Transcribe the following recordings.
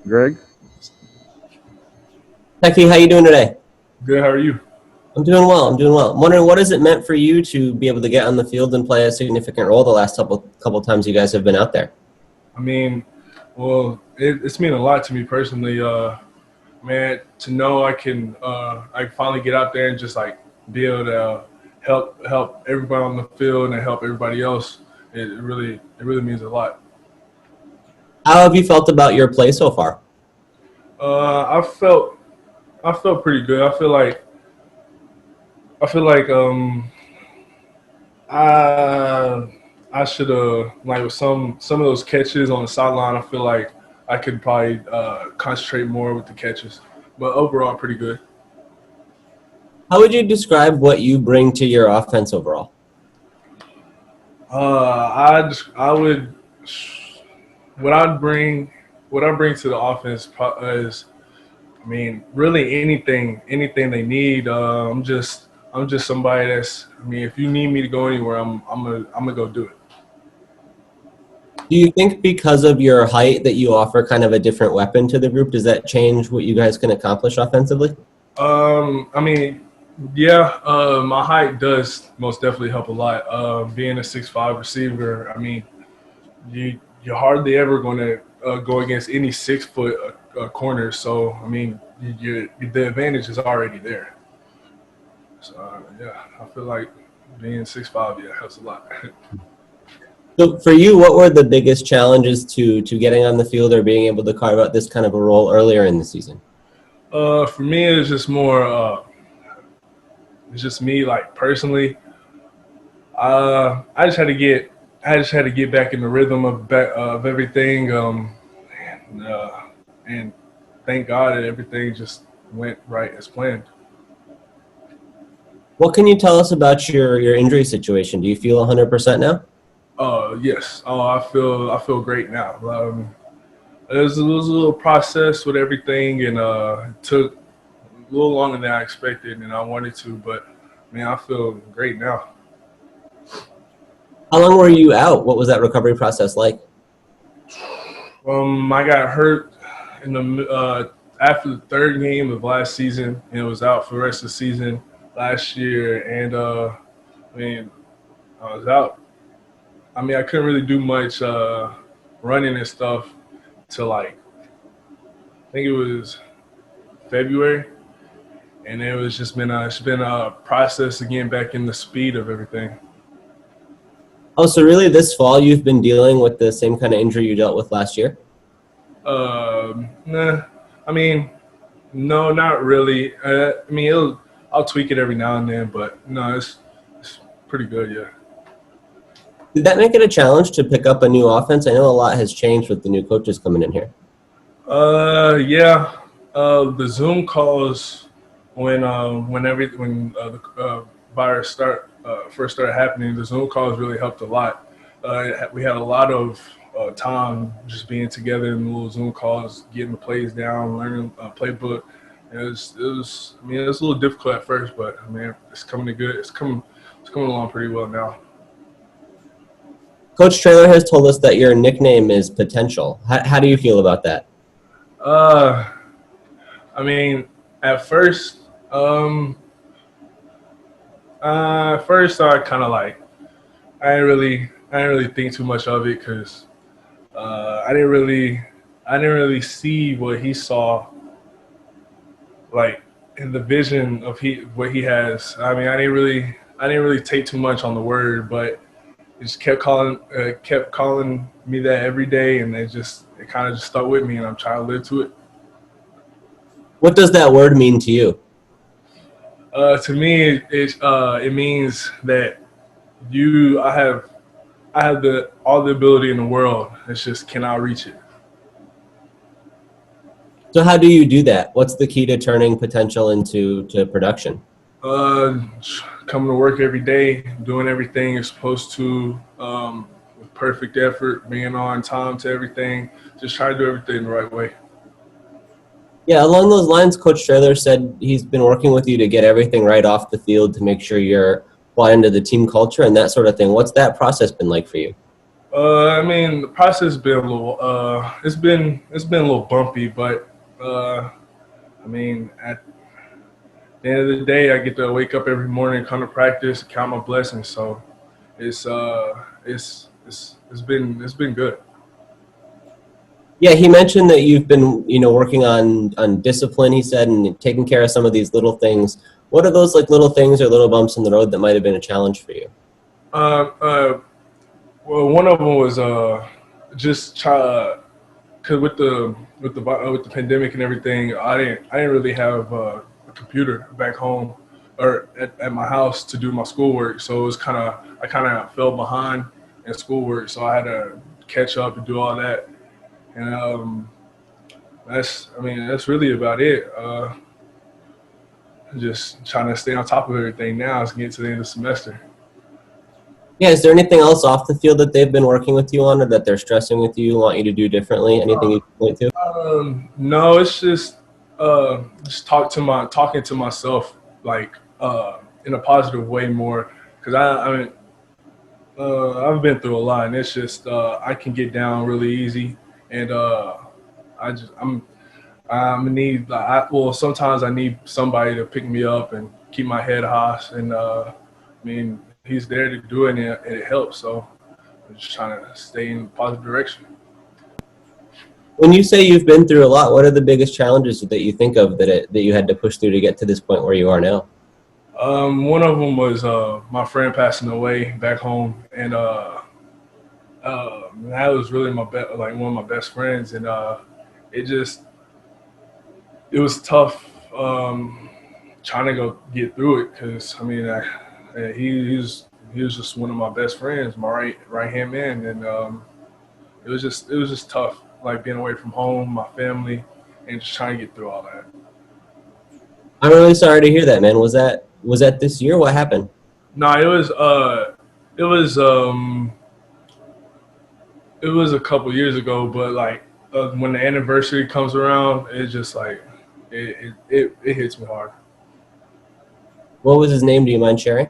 Greg? Tykee, how you doing today? Good. How are you? I'm doing well. I'm wondering, what has it meant for you to be able to get on the field and play a significant role the last couple times you guys have been out there? I mean, well, it's mean a lot to me personally. Man, to know I can finally get out there and just like be able to help everybody on the field and help everybody else. It really means a lot. How have you felt about your play so far? Uh, I felt I felt pretty good. I feel like I I should have like with some of those catches on the sideline. I feel like I could probably concentrate more with the catches, but overall pretty good. How would you describe what you bring to your offense overall? I would what I'd bring what I bring to the offense is, I mean, really anything they need. I'm just somebody that's. I mean, if you need me to go anywhere, I'm gonna go do it. Do you think because of your height that you offer kind of a different weapon to the group? Does that change what you guys can accomplish offensively? I mean, yeah, my height does most definitely help a lot. Being a 6'5" receiver, I mean, you're hardly ever going to go against any 6 foot corner. So I mean, the advantage is already there. So yeah, I feel like being 6'5", yeah, helps a lot. So for you, what were the biggest challenges to getting on the field or being able to carve out this kind of a role earlier in the season? For me, it's just more. It's just me, like personally. I just had to get back in the rhythm of everything. And, uh, and thank God that everything just went right as planned. What can you tell us about your injury situation? Do you feel 100% now? Yes. Oh, I feel great now. It was a little process with everything, and it took a little longer than I expected and I wanted to, but man, I feel great now. How long were you out? What was that recovery process like? I got hurt in the after the third game of last season, and was out for the rest of the season last year. And I mean, I was out. I mean, I couldn't really do much running and stuff till like I think it was February, and it's been a process of getting back in the speed of everything. Oh, so really this fall you've been dealing with the same kind of injury you dealt with last year? Nah, I mean, no, not really. I mean, I'll tweak it every now and then, but no, it's pretty good, yeah. Did that make it a challenge to pick up a new offense? I know a lot has changed with the new coaches coming in here. Yeah. The Zoom calls when the virus first started happening, the Zoom calls really helped a lot. We had a lot of time just being together in the little Zoom calls, getting the plays down, learning playbook. It was. I mean, it was a little difficult at first, but I mean, it's coming to good. It's coming along pretty well now. Coach Traylor has told us that your nickname is Potential. How do you feel about that? Uh, I mean, at first, I kind of like I didn't really think too much of it because I didn't really see what he saw like in the vision of what he has. I mean, I didn't really take too much on the word, but it just kept calling me that every day, and it kind of just stuck with me, and I'm trying to live to it. What does that word mean to you? To me, it means that you I have the all the ability in the world. It's just can I reach it? So how do you do that? What's the key to turning potential into production? Uh, Coming to work every day, doing everything you're supposed to, with perfect effort, being on time to everything. Just try to do everything the right way. Yeah, along those lines, Coach Traylor said he's been working with you to get everything right off the field to make sure you're bought into the team culture and that sort of thing. What's that process been like for you? I mean, the process has been a little. It's been a little bumpy, but I mean, at the end of the day, I get to wake up every morning, come to practice, count my blessings. So it's been good. Yeah, he mentioned that you've been, working on discipline, he said, and taking care of some of these little things. What are those like little things or little bumps in the road that might have been a challenge for you? Uh, uh, well, one of them was just try. Cause with the pandemic and everything, I didn't really have a computer back home or at my house to do my schoolwork. So it was I kind of fell behind in schoolwork. So I had to catch up and do all that. And that's really about it. Just trying to stay on top of everything now as we get to the end of the semester. Yeah, is there anything else off the field that they've been working with you on or that they're stressing with you, want you to do differently? Anything you can point to? No, it's just talking to myself like in a positive way more because I've been through a lot and it's just I can get down really easy and I just I'm need like well sometimes I need somebody to pick me up and keep my head high and I mean he's there to do it and it helps so I'm just trying to stay in a positive direction. When you say you've been through a lot, what are the biggest challenges that you think of that you had to push through to get to this point where you are now? One of them was my friend passing away back home, and that was really like one of my best friends, and it just it was tough trying to go get through it because I mean he was just one of my best friends, my right hand man, and it was just tough, like being away from home, my family, and just trying to get through all that. I'm really sorry to hear that, man. Was that this year? What happened? No, it was it was a couple years ago, but like when the anniversary comes around, it's just like it hits me hard. What was his name? Do you mind sharing?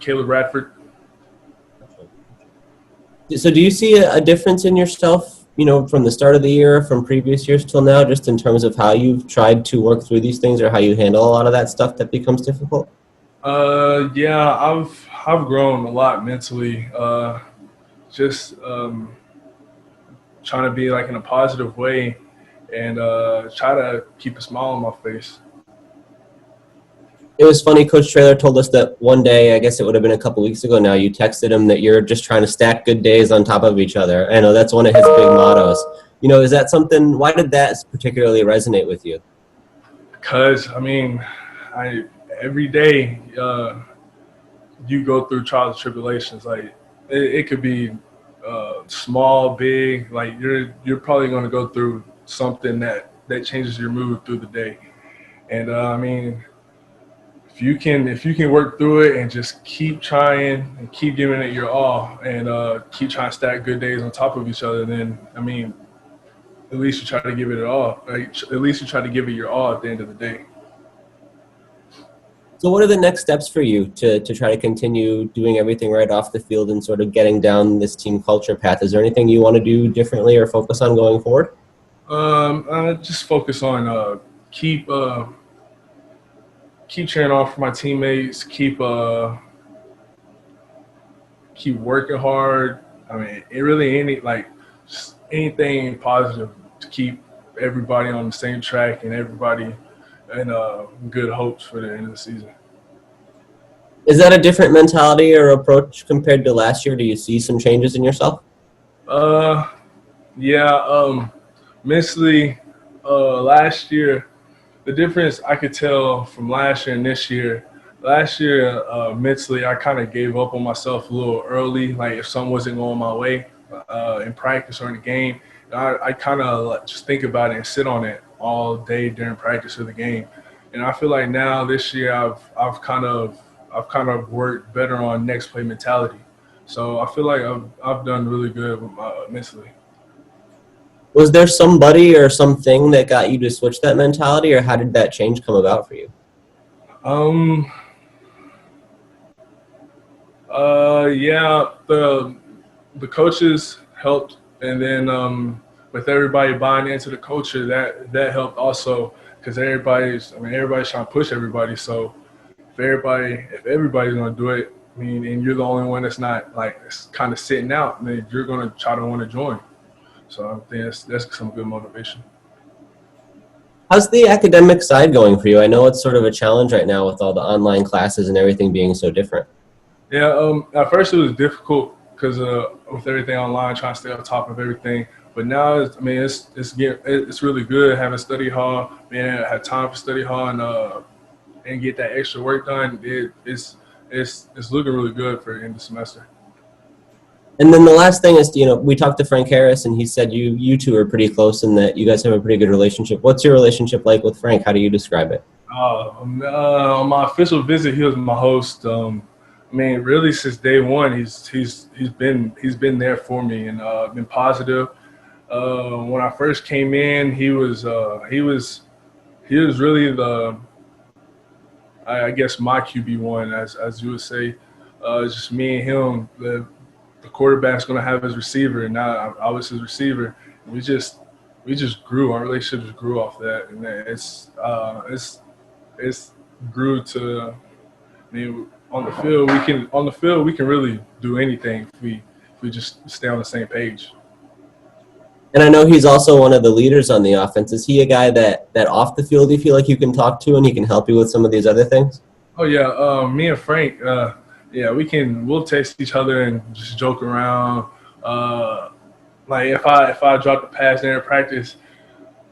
Caleb Radford. So do you see a difference in yourself, from the start of the year, from previous years till now, just in terms of how you've tried to work through these things or how you handle a lot of that stuff that becomes difficult? Yeah, I've grown a lot mentally. Just trying to be like in a positive way and try to keep a smile on my face. It was funny. Coach Traylor told us that one day, I guess it would have been a couple weeks ago now, you texted him that you're just trying to stack good days on top of each other. I know that's one of his big mottos. Is that something, why did that particularly resonate with you? Cause I mean, I every day you go through trials and tribulations. Like it could be small, big. Like you're probably going to go through something that changes your mood through the day. And I mean, if you can work through it and just keep trying and keep giving it your all and keep trying to stack good days on top of each other, then I mean, at least you try to give it all. Like, at least you try to give it your all at the end of the day. So what are the next steps for you to try to continue doing everything right off the field and sort of getting down this team culture path? Is there anything you want to do differently or focus on going forward? Just focus on keep cheering on for my teammates. Keep working hard. I mean, it really just anything positive to keep everybody on the same track and everybody in good hopes for the end of the season. Is that a different mentality or approach compared to last year? Do you see some changes in yourself? Uh, yeah. Mentally, last year, the difference I could tell from last year and this year. Last year, mentally, I kind of gave up on myself a little early. Like if something wasn't going my way in practice or in the game, I kind of just think about it and sit on it all day during practice or the game. And I feel like now this year, I've kind of worked better on next play mentality. So I feel like I've done really good with mentally. Was there somebody or something that got you to switch that mentality, or how did that change come about for you? Yeah, the coaches helped, and then with everybody buying into the culture, that helped also because everybody's trying to push everybody. So if everybody's gonna do it, I mean, and you're the only one that's not like kind of sitting out, then you're gonna try to want to join. So I think that's some good motivation. How's the academic side going for you? I know it's sort of a challenge right now with all the online classes and everything being so different. Yeah, at first it was difficult because with everything online, trying to stay on top of everything. But now, it's really good having study hall. Man, I had time for study hall and get that extra work done. It's looking really good for the end of the semester. And then the last thing is, we talked to Frank Harris, and he said you two are pretty close and that you guys have a pretty good relationship. What's your relationship like with Frank? How do you describe it? On my official visit, he was my host. I mean, really since day one, he's been there for me and been positive. When I first came in, he was really I guess my QB1, as you would say. It's just me and him. The quarterback's gonna have his receiver, and now I was his receiver. We just we just grew. Our relationship just grew off that, and then it's grew to. I mean, on the field we can really do anything if we just stay on the same page. And I know he's also one of the leaders on the offense. Is he a guy that off the field you feel like you can talk to and he can help you with some of these other things? Oh yeah, me and Frank, yeah, we'll text each other and just joke around. Uh, like if I drop the pass during practice,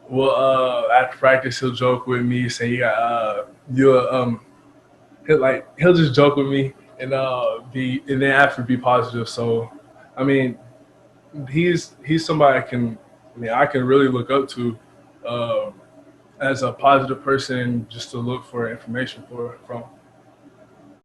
well, after practice he'll joke with me, say you got you he'll just joke with me and then after be positive. So, I mean, he's somebody I can really look up to uh, as a positive person just to look for information from.